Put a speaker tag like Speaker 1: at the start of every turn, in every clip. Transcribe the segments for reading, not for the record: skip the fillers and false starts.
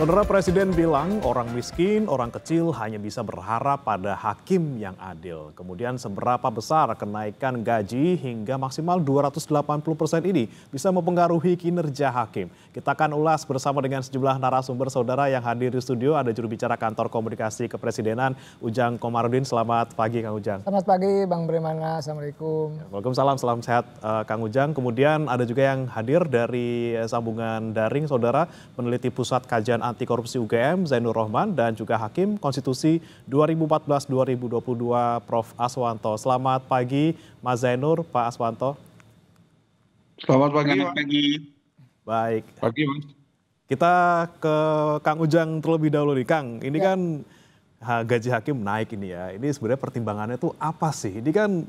Speaker 1: Saudara Presiden bilang orang miskin, orang kecil hanya bisa berharap pada hakim yang adil. Kemudian seberapa besar kenaikan gaji hingga maksimal 280% ini bisa mempengaruhi kinerja hakim. Kita akan ulas bersama dengan sejumlah narasumber saudara yang hadir di studio. Ada juru bicara Kantor Komunikasi Kepresidenan, Ujang Komarudin. Selamat pagi Kang Ujang.
Speaker 2: Selamat pagi Bang Bremana, Assalamualaikum.
Speaker 1: Waalaikumsalam, salam sehat Kang Ujang. Kemudian ada juga yang hadir dari sambungan daring saudara, peneliti Pusat Kajian Anti Korupsi UGM Zainur Rohman dan juga Hakim Konstitusi 2014-2022 Prof. Aswanto. Selamat pagi Mas Zainur, Pak Aswanto.
Speaker 3: Selamat pagi.
Speaker 1: Baik.
Speaker 3: Pagi Mas.
Speaker 1: Kita ke Kang Ujang terlebih dahulu nih Kang. Ini kan gaji hakim naik ini ya. Ini sebenarnya pertimbangannya tuh apa sih? Ini kan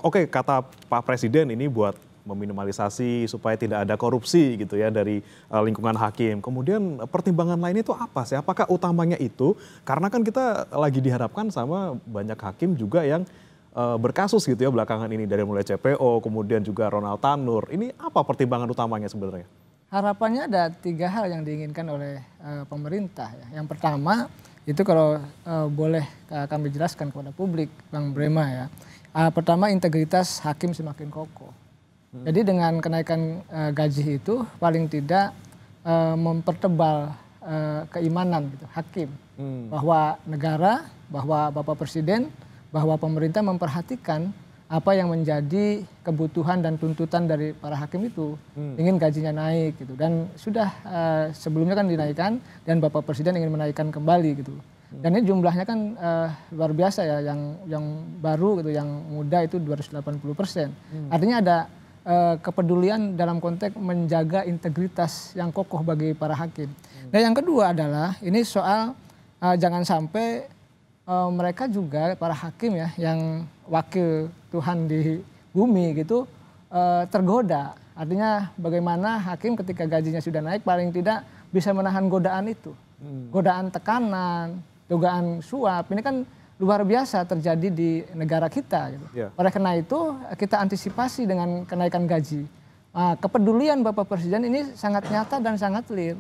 Speaker 1: oke, kata Pak Presiden ini buat meminimalisasi supaya tidak ada korupsi gitu ya dari lingkungan hakim. Kemudian pertimbangan lainnya itu apa sih? Apakah utamanya itu? Karena kan kita lagi dihadapkan sama banyak hakim juga yang berkasus gitu ya belakangan ini. Dari mulai CPO, kemudian juga Ronald Tanur. Ini apa pertimbangan utamanya sebenarnya?
Speaker 2: Harapannya ada 3 hal yang diinginkan oleh pemerintah. Ya. Yang pertama itu kalau boleh kami jelaskan kepada publik Bang Brema ya. Pertama integritas hakim semakin kokoh. Jadi dengan kenaikan gaji itu paling tidak mempertebal keimanan gitu, hakim bahwa negara, bahwa Bapak Presiden, bahwa pemerintah memperhatikan apa yang menjadi kebutuhan dan tuntutan dari para hakim itu, ingin gajinya naik gitu, dan sudah sebelumnya kan dinaikkan dan Bapak Presiden ingin menaikkan kembali gitu. Dan ini jumlahnya kan luar biasa ya, yang baru gitu, yang muda itu 280%. Artinya ada kepedulian dalam konteks menjaga integritas yang kokoh bagi para hakim. Dan yang kedua adalah ini soal jangan sampai mereka juga para hakim ya yang wakil Tuhan di bumi gitu tergoda. Artinya bagaimana hakim ketika gajinya sudah naik paling tidak bisa menahan godaan itu. Godaan tekanan, dugaan suap, ini kan luar biasa terjadi di negara kita. Gitu. Oleh karena itu kita antisipasi dengan kenaikan gaji. Kepedulian Bapak Presiden ini sangat nyata dan sangat clear.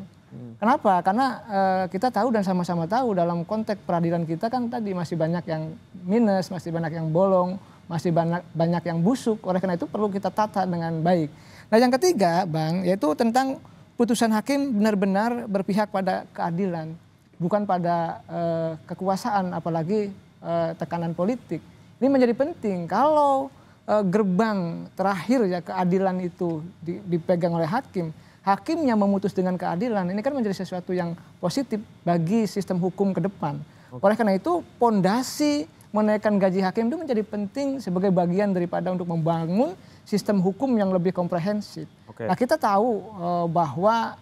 Speaker 2: Kenapa? Karena kita tahu dan sama-sama tahu dalam konteks peradilan kita kan tadi masih banyak yang minus, masih banyak yang bolong, masih banyak yang busuk. Oleh karena itu perlu kita tata dengan baik. Nah yang ketiga Bang, yaitu tentang putusan hakim benar-benar berpihak pada keadilan. Bukan pada kekuasaan, apalagi tekanan politik. Ini menjadi penting kalau gerbang terakhir ya keadilan itu dipegang oleh hakim, hakimnya memutus dengan keadilan, ini kan menjadi sesuatu yang positif bagi sistem hukum ke depan. Oleh karena itu pondasi menaikkan gaji hakim itu menjadi penting sebagai bagian daripada untuk membangun sistem hukum yang lebih komprehensif. Nah kita tahu bahwa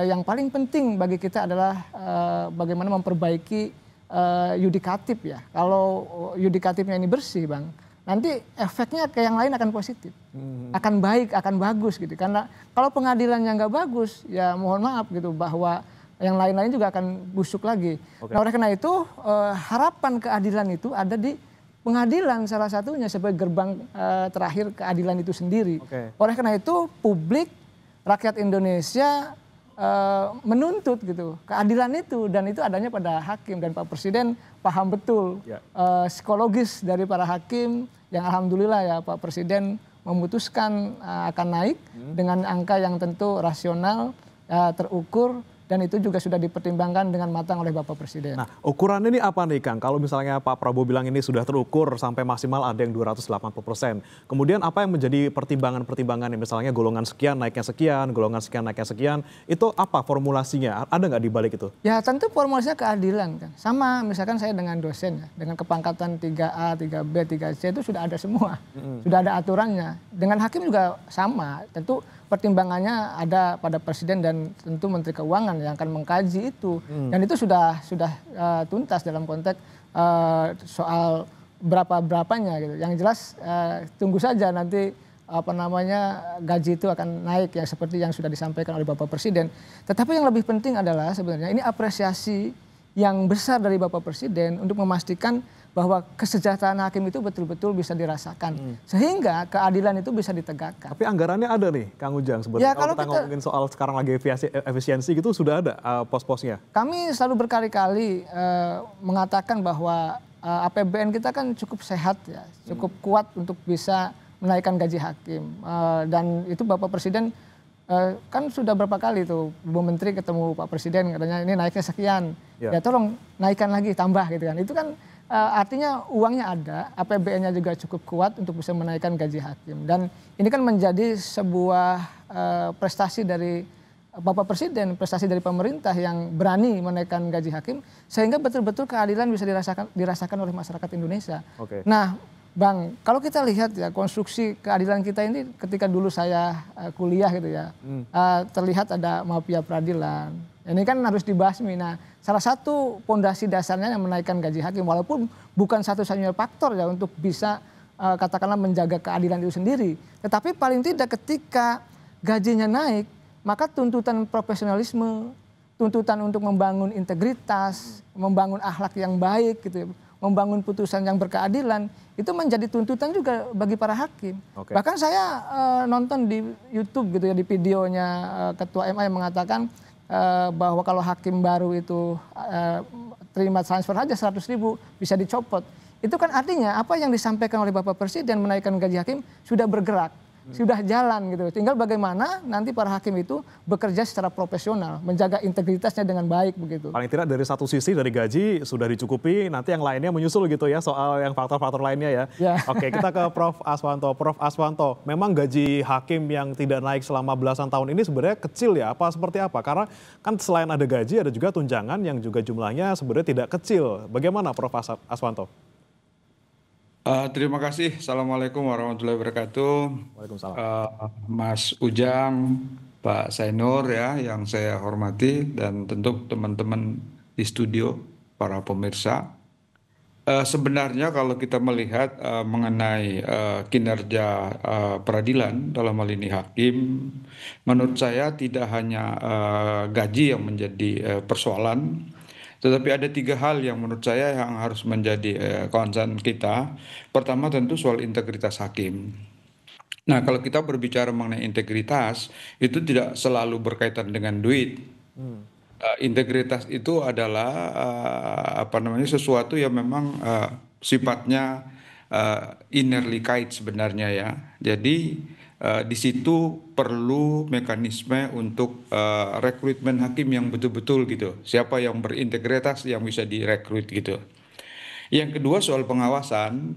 Speaker 2: yang paling penting bagi kita adalah bagaimana memperbaiki yudikatif ya. Kalau yudikatifnya ini bersih Bang, nanti efeknya ke yang lain akan positif, akan baik, akan bagus gitu. Karena kalau pengadilannya nggak bagus, ya mohon maaf gitu bahwa yang lain-lain juga akan busuk lagi. Nah oleh karena itu harapan keadilan itu ada di pengadilan salah satunya sebagai gerbang terakhir keadilan itu sendiri. Oleh karena itu publik, rakyat Indonesia menuntut gitu keadilan itu, dan itu adanya pada hakim, dan Pak Presiden paham betul psikologis dari para hakim yang alhamdulillah ya Pak Presiden memutuskan akan naik dengan angka yang tentu rasional, terukur, dan itu juga sudah dipertimbangkan dengan matang oleh Bapak Presiden.
Speaker 1: Nah, ukurannya ini apa nih Kang? Kalau misalnya Pak Prabowo bilang ini sudah terukur sampai maksimal ada yang 280%. Kemudian apa yang menjadi pertimbangan-pertimbangan misalnya golongan sekian naiknya sekian, golongan sekian naiknya sekian, itu apa formulasinya? Ada nggak di balik itu?
Speaker 2: Ya tentu formulasinya keadilan kan. Sama misalkan saya dengan dosen ya, dengan kepangkatan 3A, 3B, 3C itu sudah ada semua. Sudah ada aturannya. Dengan hakim juga sama. Tentu pertimbangannya ada pada Presiden dan tentu Menteri Keuangan yang akan mengkaji itu. Dan itu sudah tuntas dalam konteks soal berapanya gitu. Yang jelas tunggu saja nanti gaji itu akan naik ya seperti yang sudah disampaikan oleh Bapak Presiden. Tetapi yang lebih penting adalah sebenarnya ini apresiasi yang besar dari Bapak Presiden untuk memastikan bahwa kesejahteraan hakim itu betul-betul bisa dirasakan. Sehingga keadilan itu bisa ditegakkan.
Speaker 1: Tapi anggarannya ada nih, Kang Ujang. Sebenarnya
Speaker 2: Ya,
Speaker 1: kalau kita ngomongin soal sekarang lagi efisiensi gitu, sudah ada pos-posnya.
Speaker 2: Kami selalu berkali-kali mengatakan bahwa APBN kita kan cukup sehat ya, cukup kuat untuk bisa menaikkan gaji hakim. Dan itu Bapak Presiden kan sudah berapa kali tuh Bu Menteri ketemu Pak Presiden katanya ini naiknya sekian. Ya tolong naikkan lagi, tambah gitu kan. Itu kan artinya uangnya ada, APBN-nya juga cukup kuat untuk bisa menaikkan gaji hakim. Dan ini kan menjadi sebuah prestasi dari Bapak Presiden, prestasi dari pemerintah yang berani menaikkan gaji hakim, sehingga betul-betul keadilan bisa dirasakan oleh masyarakat Indonesia. Nah, Bang, kalau kita lihat ya konstruksi keadilan kita ini ketika dulu saya kuliah gitu ya, terlihat ada mafia peradilan. Ini kan harus dibasmi. Nah, salah satu pondasi dasarnya yang menaikkan gaji hakim, walaupun bukan satu-satunya faktor ya untuk bisa katakanlah menjaga keadilan itu sendiri. Tetapi paling tidak ketika gajinya naik, maka tuntutan profesionalisme, tuntutan untuk membangun integritas, membangun akhlak yang baik gitu ya, membangun putusan yang berkeadilan, itu menjadi tuntutan juga bagi para hakim. Bahkan saya nonton di YouTube gitu ya, di videonya Ketua MA yang mengatakan bahwa kalau hakim baru itu terima transfer aja 100.000 bisa dicopot. Itu kan artinya apa yang disampaikan oleh Bapak Presiden menaikkan gaji hakim sudah bergerak, sudah jalan gitu. Tinggal bagaimana nanti para hakim itu bekerja secara profesional, menjaga integritasnya dengan baik begitu.
Speaker 1: Paling tidak dari satu sisi dari gaji sudah dicukupi, nanti yang lainnya menyusul gitu ya soal yang faktor-faktor lainnya ya. Oke, kita ke Prof. Aswanto. Prof. Aswanto, memang gaji hakim yang tidak naik selama belasan tahun ini sebenarnya kecil ya? Apa seperti apa? Karena kan selain ada gaji ada juga tunjangan yang juga jumlahnya sebenarnya tidak kecil. Bagaimana Prof. Aswanto?
Speaker 3: Terima kasih. Assalamualaikum warahmatullahi wabarakatuh.
Speaker 1: Waalaikumsalam.
Speaker 3: Mas Ujang, Pak Sainur ya yang saya hormati, dan tentu teman-teman di studio, para pemirsa. Sebenarnya kalau kita melihat mengenai kinerja peradilan dalam hal ini hakim, menurut saya tidak hanya gaji yang menjadi persoalan, tetapi ada 3 hal yang menurut saya yang harus menjadi concern kita. Pertama tentu soal integritas hakim. Nah, kalau kita berbicara mengenai integritas, itu tidak selalu berkaitan dengan duit. Integritas itu adalah sesuatu yang memang sifatnya innerly kait sebenarnya ya. Jadi di situ perlu mekanisme untuk rekrutmen hakim yang betul-betul gitu. Siapa yang berintegritas yang bisa direkrut gitu. Yang kedua soal pengawasan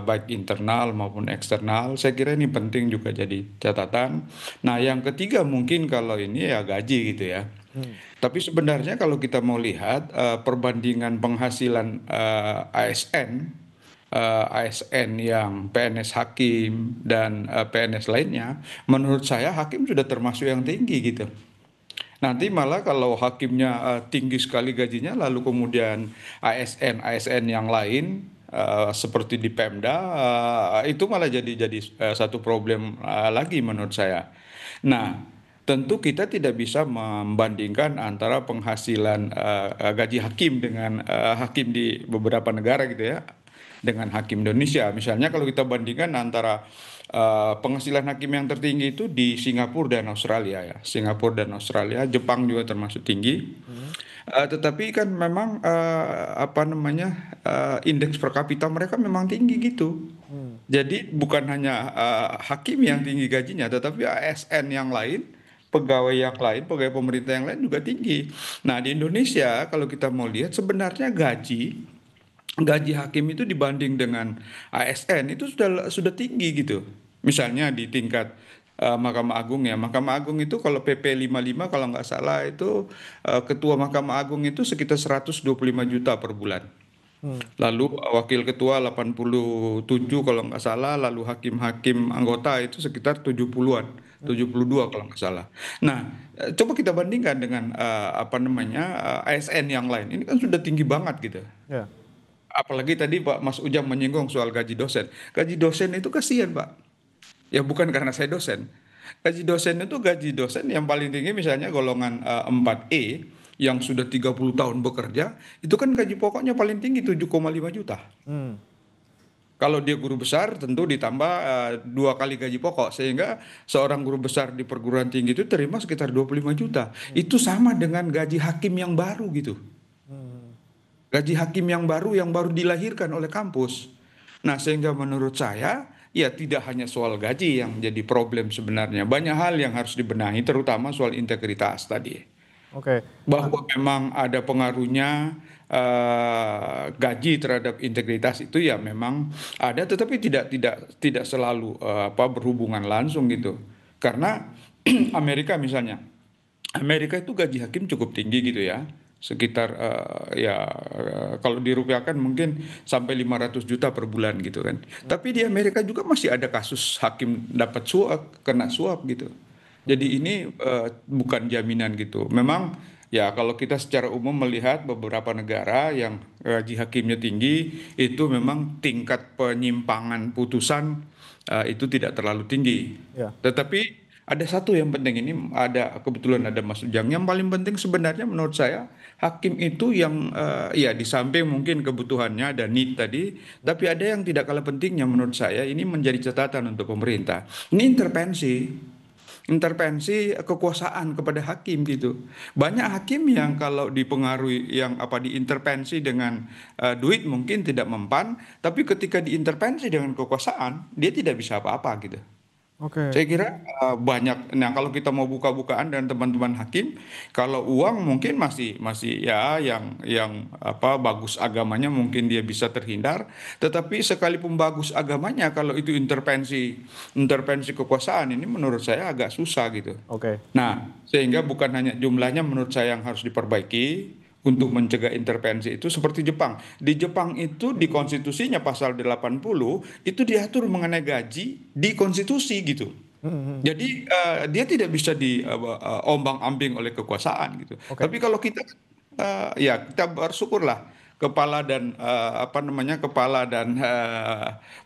Speaker 3: baik internal maupun eksternal, saya kira ini penting juga jadi catatan. Nah, yang ketiga mungkin kalau ini ya gaji gitu ya. Tapi sebenarnya kalau kita mau lihat perbandingan penghasilan ASN yang PNS hakim dan PNS lainnya, menurut saya hakim sudah termasuk yang tinggi gitu. Nanti malah kalau hakimnya tinggi sekali gajinya, lalu kemudian ASN yang lain seperti di Pemda itu malah jadi satu problem lagi menurut saya. Nah, tentu kita tidak bisa membandingkan antara penghasilan gaji hakim dengan hakim di beberapa negara gitu ya, dengan hakim Indonesia. Misalnya kalau kita bandingkan antara penghasilan hakim yang tertinggi itu di Singapura dan Australia ya. Singapura dan Australia, Jepang juga termasuk tinggi. Tetapi kan memang indeks per kapita mereka memang tinggi gitu. Jadi bukan hanya hakim yang tinggi gajinya, tetapi ASN yang lain, pegawai yang lain, pegawai pemerintah yang lain juga tinggi. Nah, di Indonesia kalau kita mau lihat sebenarnya gaji hakim itu dibanding dengan ASN itu sudah tinggi gitu. Misalnya di tingkat Mahkamah Agung ya. Mahkamah Agung itu kalau PP 55 kalau nggak salah itu ketua Mahkamah Agung itu sekitar 125 juta per bulan. Lalu wakil ketua 87 kalau nggak salah, lalu hakim-hakim anggota itu sekitar 70-an, 72 kalau nggak salah. Nah, coba kita bandingkan dengan ASN yang lain. Ini kan sudah tinggi banget gitu.
Speaker 1: Ya.
Speaker 3: Apalagi tadi Pak Mas Ujang menyinggung soal gaji dosen. Gaji dosen itu kasihan Pak. Ya bukan karena saya dosen. Gaji dosen yang paling tinggi misalnya golongan 4E yang sudah 30 tahun bekerja, itu kan gaji pokoknya paling tinggi 7,5 juta.
Speaker 1: Hmm.
Speaker 3: Kalau dia guru besar tentu ditambah 2 kali gaji pokok, sehingga seorang guru besar di perguruan tinggi itu terima sekitar 25 juta. Itu sama dengan gaji hakim yang baru gitu. Gaji hakim yang baru dilahirkan oleh kampus. Nah, sehingga menurut saya ya tidak hanya soal gaji yang jadi problem sebenarnya. Banyak hal yang harus dibenahi, terutama soal integritas tadi.
Speaker 1: Oke.
Speaker 3: Bahwa memang ada pengaruhnya gaji terhadap integritas itu ya memang ada, tetapi tidak selalu berhubungan langsung gitu. Karena Amerika misalnya, Amerika itu gaji hakim cukup tinggi gitu ya, sekitar kalau dirupiahkan mungkin sampai 500 juta per bulan gitu kan. Tapi di Amerika juga masih ada kasus hakim dapat suap, kena suap gitu. Jadi ini bukan jaminan gitu. Memang ya kalau kita secara umum melihat beberapa negara yang gaji hakimnya tinggi, itu memang tingkat penyimpangan putusan itu tidak terlalu tinggi.
Speaker 1: Ya.
Speaker 3: Tetapi ada satu yang penting, ini ada kebetulan ada Mas Ujang. Yang paling penting sebenarnya menurut saya hakim itu yang ya di samping mungkin kebutuhannya ada need tadi, tapi ada yang tidak kalah pentingnya menurut saya, ini menjadi catatan untuk pemerintah. Ini intervensi kekuasaan kepada hakim gitu. Banyak hakim yang kalau dipengaruhi yang diintervensi dengan duit mungkin tidak mempan, tapi ketika diintervensi dengan kekuasaan dia tidak bisa apa-apa gitu.
Speaker 1: Oke.
Speaker 3: Saya kira banyak. Nah, kalau kita mau buka-bukaan dan teman-teman hakim, kalau uang mungkin masih ya yang bagus agamanya mungkin dia bisa terhindar. Tetapi sekalipun bagus agamanya, kalau itu intervensi kekuasaan, ini menurut saya agak susah gitu.
Speaker 1: Oke.
Speaker 3: Nah, sehingga bukan hanya jumlahnya menurut saya yang harus diperbaiki untuk mencegah intervensi itu seperti Jepang. Di Jepang itu di konstitusinya pasal 80 itu diatur mengenai gaji di konstitusi gitu. Jadi dia tidak bisa diombang-ambing oleh kekuasaan gitu.
Speaker 1: Oke.
Speaker 3: Tapi kalau kita ya kita bersyukurlah kepala dan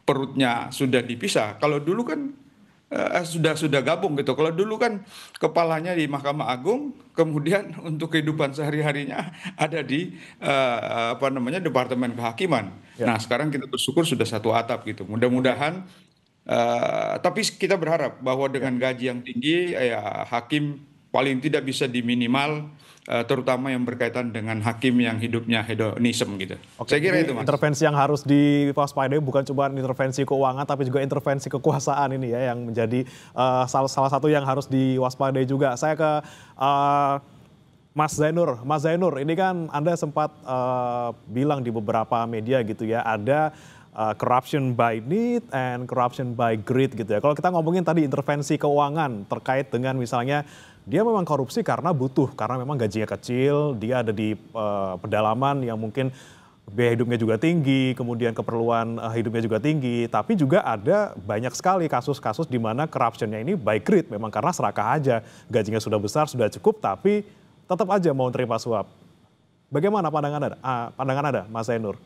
Speaker 3: perutnya sudah dipisah. Kalau dulu kan sudah gabung gitu. Kalau dulu kan kepalanya di Mahkamah Agung, kemudian untuk kehidupan sehari-harinya ada di Departemen Kehakiman.
Speaker 1: Ya.
Speaker 3: Nah, sekarang kita bersyukur sudah satu atap gitu. Mudah-mudahan tapi kita berharap bahwa dengan gaji yang tinggi ya hakim paling tidak bisa diminimal, terutama yang berkaitan dengan hakim yang hidupnya hedonisme gitu.
Speaker 1: Oke,
Speaker 3: Saya kira
Speaker 1: jadi
Speaker 3: itu, Mas.
Speaker 1: intervensi yang harus diwaspadai bukan cuma intervensi keuangan, tapi juga intervensi kekuasaan ini ya, yang menjadi salah satu yang harus diwaspadai juga. Saya ke Mas Zainur. Mas Zainur, ini kan Anda sempat bilang di beberapa media gitu ya, ada corruption by need and corruption by greed gitu ya. Kalau kita ngomongin tadi intervensi keuangan terkait dengan misalnya dia memang korupsi karena butuh, karena memang gajinya kecil, dia ada di pedalaman yang mungkin biaya hidupnya juga tinggi, kemudian keperluan hidupnya juga tinggi, tapi juga ada banyak sekali kasus-kasus di mana corruptionnya ini by greed, memang karena serakah aja, gajinya sudah besar, sudah cukup, tapi tetap aja mau terima suap. Bagaimana pandangan Anda, Mas Zainur?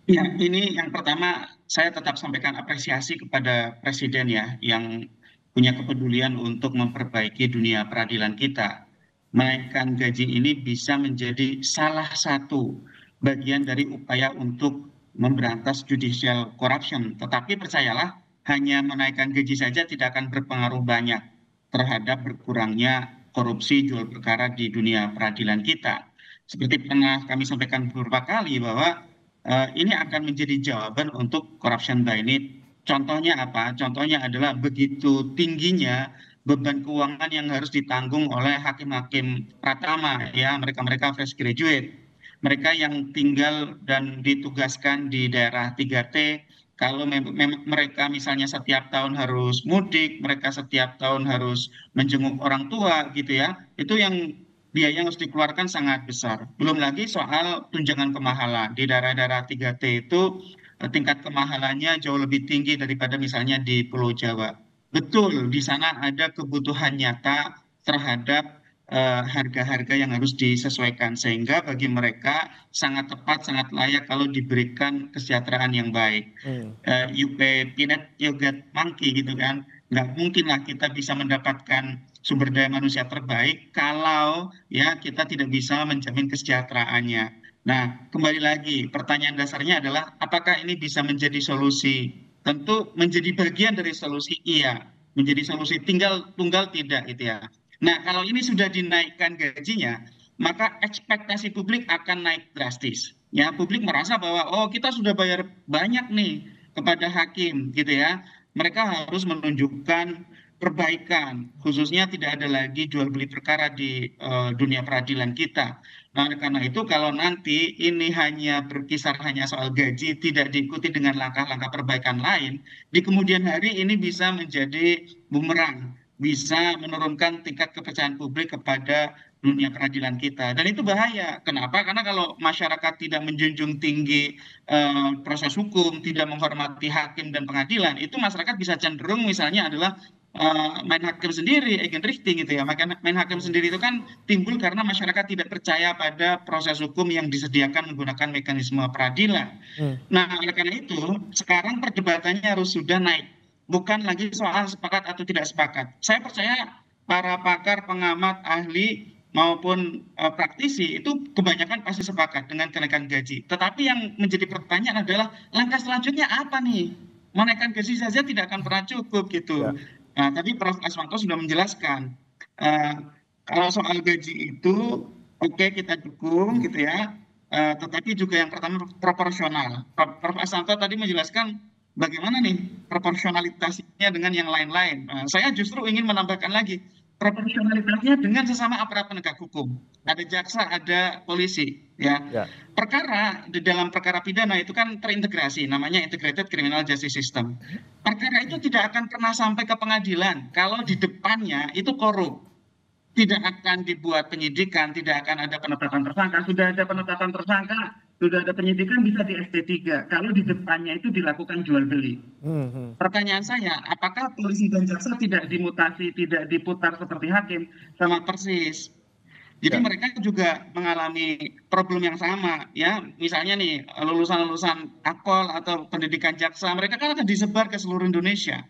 Speaker 4: Ya, ini yang pertama saya tetap sampaikan apresiasi kepada Presiden ya, yang punya kepedulian untuk memperbaiki dunia peradilan kita. Menaikkan gaji ini bisa menjadi salah satu bagian dari upaya untuk memberantas judicial corruption. Tetapi percayalah, hanya menaikkan gaji saja tidak akan berpengaruh banyak terhadap berkurangnya korupsi jual perkara di dunia peradilan kita. Seperti pernah kami sampaikan beberapa kali bahwa ini akan menjadi jawaban untuk corruption by need. Contohnya apa? Contohnya adalah begitu tingginya beban keuangan yang harus ditanggung oleh hakim-hakim pratama, ya, mereka-mereka fresh graduate, mereka yang tinggal dan ditugaskan di daerah 3T. Kalau mereka misalnya setiap tahun harus mudik, mereka setiap tahun harus menjenguk orang tua gitu ya, itu yang biaya yang harus dikeluarkan sangat besar. Belum lagi soal tunjangan kemahalan. Di daerah-daerah 3T itu tingkat kemahalannya jauh lebih tinggi daripada misalnya di Pulau Jawa. Betul, di sana ada kebutuhan nyata terhadap harga-harga yang harus disesuaikan. Sehingga bagi mereka sangat tepat, sangat layak kalau diberikan kesejahteraan yang baik. You pay peanut, you get monkey gitu kan. Nggak mungkin lah kita bisa mendapatkan sumber daya manusia terbaik kalau ya kita tidak bisa menjamin kesejahteraannya. Nah, kembali lagi pertanyaan dasarnya adalah apakah ini bisa menjadi solusi? Tentu menjadi bagian dari solusi iya, menjadi solusi tinggal tunggal tidak gitu ya. Nah, kalau ini sudah dinaikkan gajinya, maka ekspektasi publik akan naik drastis. Ya, publik merasa bahwa oh kita sudah bayar banyak nih kepada hakim gitu ya. Mereka harus menunjukkan perbaikan, khususnya tidak ada lagi jual beli perkara di dunia peradilan kita. Nah, karena itu kalau nanti ini hanya berkisar hanya soal gaji, tidak diikuti dengan langkah-langkah perbaikan lain, di kemudian hari ini bisa menjadi bumerang, bisa menurunkan tingkat kepercayaan publik kepada dunia peradilan kita. Dan itu bahaya. Kenapa? Karena kalau masyarakat tidak menjunjung tinggi proses hukum, tidak menghormati hakim dan pengadilan, itu masyarakat bisa cenderung misalnya adalah main hakim sendiri, Eigenrichting gitu ya. Main hakim sendiri itu kan timbul karena masyarakat tidak percaya pada proses hukum yang disediakan menggunakan mekanisme peradilan. Nah, oleh karena itu, sekarang perdebatannya harus sudah naik. Bukan lagi soal sepakat atau tidak sepakat. Saya percaya para pakar, pengamat, ahli maupun praktisi itu kebanyakan pasti sepakat dengan kenaikan gaji. Tetapi yang menjadi pertanyaan adalah langkah selanjutnya apa nih? Menaikkan gaji saja tidak akan pernah cukup gitu.
Speaker 1: Ya.
Speaker 4: Nah, tadi Prof. Aswanto sudah menjelaskan, kalau soal gaji itu oke kita dukung gitu ya, tetapi juga yang pertama proporsional. Prof. Aswanto tadi menjelaskan bagaimana nih proporsionalitasnya dengan yang lain-lain. Saya justru ingin menambahkan lagi, proporsionalitasnya dengan sesama aparat penegak hukum. Ada jaksa, ada polisi, ya.
Speaker 1: Ya.
Speaker 4: Perkara di dalam perkara pidana itu kan terintegrasi, namanya Integrated Criminal Justice System. Perkara itu tidak akan pernah sampai ke pengadilan kalau di depannya itu korup. Tidak akan dibuat penyidikan, tidak akan ada penetapan tersangka. Sudah ada penetapan tersangka, sudah ada penyidikan bisa di SD3. Kalau di depannya itu dilakukan jual beli. Pertanyaan saya, apakah polisi dan jaksa tidak dimutasi, tidak diputar seperti hakim? Sama persis. Jadi
Speaker 1: Ya.
Speaker 4: mereka juga mengalami problem yang sama, ya. Misalnya nih, lulusan-lulusan Akpol atau pendidikan jaksa, mereka kan akan disebar ke seluruh Indonesia.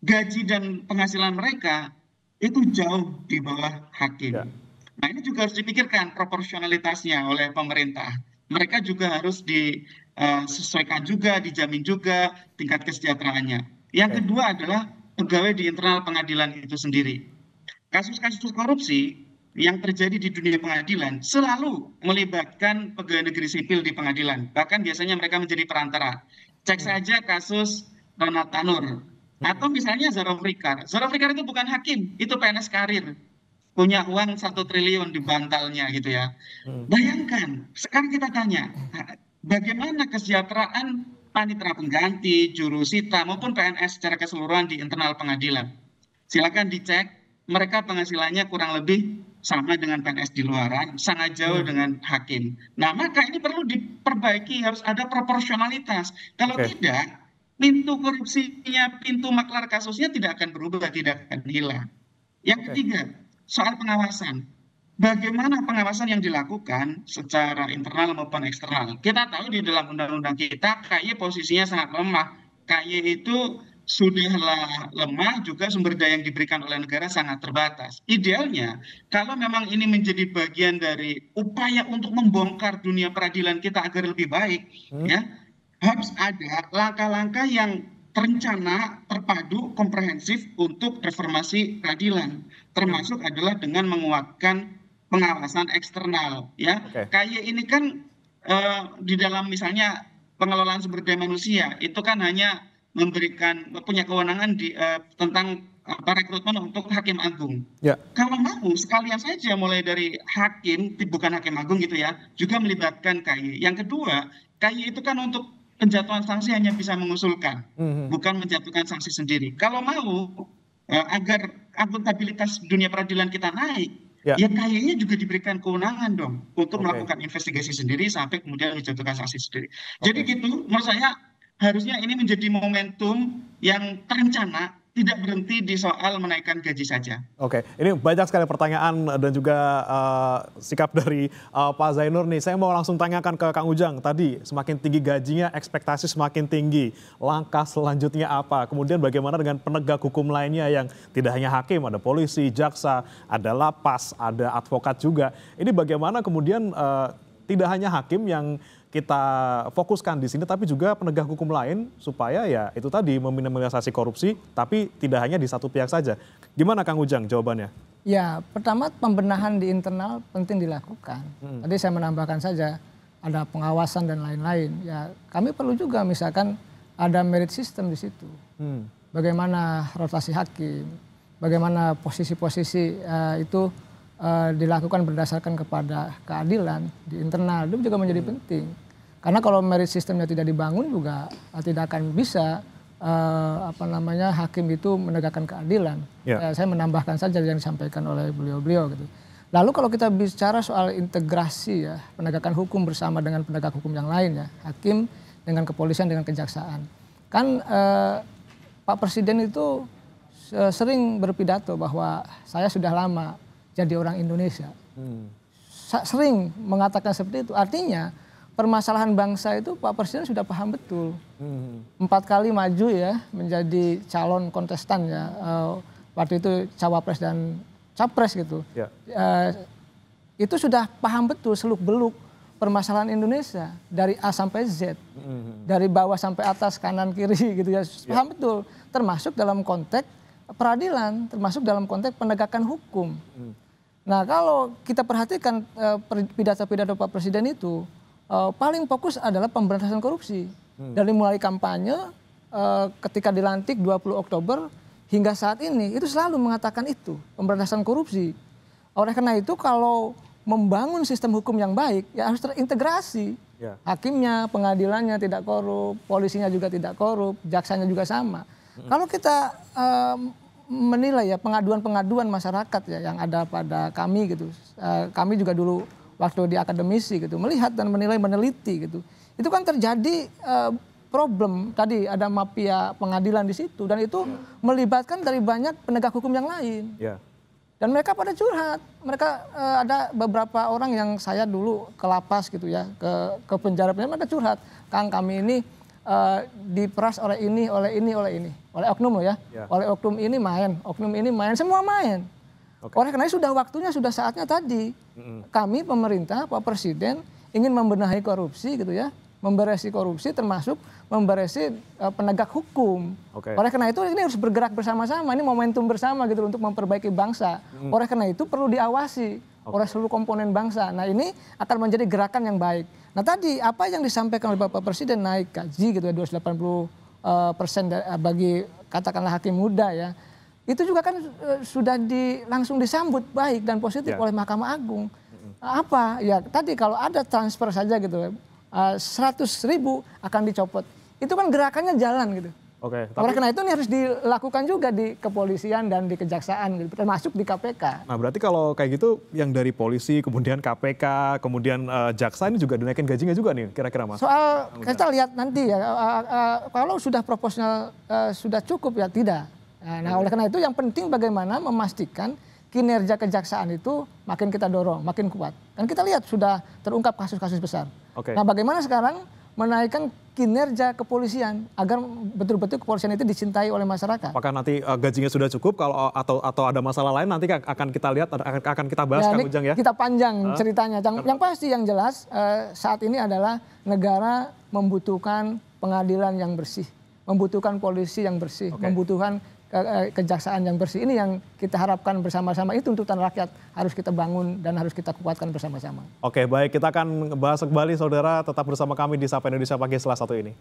Speaker 4: Gaji dan penghasilan mereka itu jauh di bawah hakim.
Speaker 1: Ya.
Speaker 4: Nah, ini juga harus dipikirkan proporsionalitasnya oleh pemerintah. Mereka juga harus disesuaikan juga, dijamin juga tingkat kesejahteraannya. Yang
Speaker 1: Oke.
Speaker 4: kedua adalah pegawai di internal pengadilan itu sendiri. Kasus-kasus korupsi yang terjadi di dunia pengadilan selalu melibatkan pegawai negeri sipil di pengadilan. Bahkan biasanya mereka menjadi perantara. Cek saja kasus Ronald Tanur. Atau misalnya Zara Fikar. Zara Fikar itu bukan hakim, itu PNS karir. Punya uang 1 triliun di bantalnya gitu ya. Bayangkan, sekarang kita tanya, bagaimana kesejahteraan panitera pengganti, jurusita, maupun PNS secara keseluruhan di internal pengadilan. Silakan dicek, mereka penghasilannya kurang lebih sama dengan PNS di luaran, sangat jauh dengan hakim. Nah, maka ini perlu diperbaiki, harus ada proporsionalitas. Kalau
Speaker 1: Oke.
Speaker 4: tidak, pintu korupsinya, pintu maklar kasusnya tidak akan berubah, tidak akan hilang. Yang
Speaker 1: Oke.
Speaker 4: ketiga, soal pengawasan. Bagaimana pengawasan yang dilakukan secara internal maupun eksternal? Kita tahu di dalam undang-undang kita, KY posisinya sangat lemah. KY itu sudahlah lemah, juga sumber daya yang diberikan oleh negara sangat terbatas. Idealnya, kalau memang ini menjadi bagian dari upaya untuk membongkar dunia peradilan kita agar lebih baik, ya, harus ada langkah-langkah yang terencana, terpadu, komprehensif untuk reformasi peradilan. Termasuk adalah dengan menguatkan pengawasan eksternal. Ya,
Speaker 1: Oke.
Speaker 4: KY ini kan di dalam misalnya pengelolaan sumber daya manusia itu kan hanya memberikan punya kewenangan tentang rekrutmen untuk hakim agung.
Speaker 1: Ya.
Speaker 4: Kalau mau sekalian saja mulai dari hakim, bukan hakim agung gitu ya, juga melibatkan KY. Yang kedua, KY itu kan untuk penjatuhan sanksi hanya bisa mengusulkan, bukan menjatuhkan sanksi sendiri. Kalau mau agar akuntabilitas dunia peradilan kita naik,
Speaker 1: Ya.
Speaker 4: ya KY-nya juga diberikan kewenangan dong untuk
Speaker 1: Oke.
Speaker 4: melakukan investigasi sendiri sampai kemudian menjatuhkan sanksi sendiri.
Speaker 1: Oke.
Speaker 4: Jadi gitu, menurut saya harusnya ini menjadi momentum yang terencana tidak berhenti di soal menaikkan gaji saja.
Speaker 1: Oke, ini banyak sekali pertanyaan dan juga sikap dari Pak Zainur nih. Saya mau langsung tanyakan ke Kang Ujang tadi, semakin tinggi gajinya, ekspektasi semakin tinggi. Langkah selanjutnya apa? Kemudian bagaimana dengan penegak hukum lainnya yang tidak hanya hakim, ada polisi, jaksa, ada lapas, ada advokat juga. Ini bagaimana kemudian tidak hanya hakim yang kita fokuskan di sini, tapi juga penegak hukum lain supaya ya itu tadi meminimalisasi korupsi, tapi tidak hanya di satu pihak saja. Gimana Kang Ujang jawabannya?
Speaker 2: Ya, pertama pembenahan di internal penting dilakukan. Tadi saya menambahkan saja ada pengawasan dan lain-lain. Ya, kami perlu juga misalkan ada merit system di situ. Bagaimana rotasi hakim, bagaimana posisi-posisi itu dilakukan berdasarkan kepada keadilan di internal, itu juga menjadi penting. Karena kalau merit sistemnya tidak dibangun juga tidak akan bisa hakim itu menegakkan keadilan. Saya menambahkan saja yang disampaikan oleh beliau-beliau gitu. Lalu kalau kita bicara soal integrasi ya, penegakan hukum bersama dengan penegak hukum yang lain ya, hakim dengan kepolisian dengan kejaksaan. Kan Pak Presiden itu sering berpidato bahwa saya sudah lama jadi orang Indonesia. Sering mengatakan seperti itu. Artinya permasalahan bangsa itu Pak Presiden sudah paham betul. 4 kali maju ya menjadi calon kontestan ya. Waktu itu cawapres dan capres gitu. Itu sudah paham betul seluk-beluk permasalahan Indonesia dari A sampai Z. Dari bawah sampai atas, kanan, kiri gitu ya. Paham betul. Termasuk dalam konteks peradilan, termasuk dalam konteks penegakan hukum. Nah kalau kita perhatikan pidato-pidato Pak Presiden itu paling fokus adalah pemberantasan korupsi. Dari mulai kampanye ketika dilantik 20 Oktober hingga saat ini itu selalu mengatakan itu, pemberantasan korupsi. Oleh karena itu kalau membangun sistem hukum yang baik ya harus terintegrasi. Hakimnya, pengadilannya tidak korup, polisinya juga tidak korup, jaksanya juga sama. Kalau kita menilai ya pengaduan-pengaduan masyarakat ya yang ada pada kami gitu. Kami juga dulu waktu di akademisi gitu melihat dan menilai, meneliti gitu. Itu kan terjadi problem tadi ada mafia pengadilan di situ dan itu melibatkan dari banyak penegak hukum yang lain. Dan mereka pada curhat. Mereka ada beberapa orang yang saya dulu ke lapas gitu ya, ke penjara mereka curhat. Kang kami ini diperas oleh ini, oleh oknum loh ya. Oleh oknum ini main, semua main. Oleh karena itu sudah waktunya, sudah saatnya tadi. Kami pemerintah, Pak Presiden ingin membenahi korupsi gitu ya. Memberesi korupsi termasuk memberesi penegak hukum. Oleh karena itu ini harus bergerak bersama-sama, ini momentum bersama gitu untuk memperbaiki bangsa. Oleh karena itu perlu diawasi oleh seluruh komponen bangsa. Nah ini akan menjadi gerakan yang baik. Nah tadi apa yang disampaikan oleh Bapak Presiden naik gaji gitu ya 280% bagi katakanlah hakim muda ya. Itu juga kan sudah langsung disambut baik dan positif oleh Mahkamah Agung. Apa ya tadi kalau ada transfer saja gitu 100.000 akan dicopot. Itu kan gerakannya jalan gitu. Oleh karena itu ini harus dilakukan juga di kepolisian dan di kejaksaan gitu, termasuk di KPK.
Speaker 1: Nah berarti kalau kayak gitu yang dari polisi, kemudian KPK, kemudian jaksa ini juga dinaikin gajinya juga nih kira-kira Mas?
Speaker 2: Soal kita lihat nanti ya, kalau sudah proporsional sudah cukup ya tidak. Nah oleh karena itu yang penting bagaimana memastikan kinerja kejaksaan itu makin kita dorong, makin kuat. Dan kita lihat sudah terungkap kasus-kasus besar. Nah bagaimana sekarang menaikkan kinerja kepolisian agar betul-betul kepolisian itu dicintai oleh masyarakat.
Speaker 1: Apakah nanti gajinya sudah cukup kalau atau ada masalah lain nanti akan kita lihat, akan kita bahas Kang Ujang ya?
Speaker 2: Kita panjang ceritanya. Yang pasti yang jelas saat ini adalah negara membutuhkan pengadilan yang bersih, membutuhkan polisi yang bersih, membutuhkan kejaksaan yang bersih. Ini yang kita harapkan bersama-sama, itu tuntutan rakyat harus kita bangun dan harus kita kuatkan bersama-sama.
Speaker 1: Oke baik, kita akan bahas kembali saudara, tetap bersama kami di Sapa Indonesia Pagi setelah satu ini.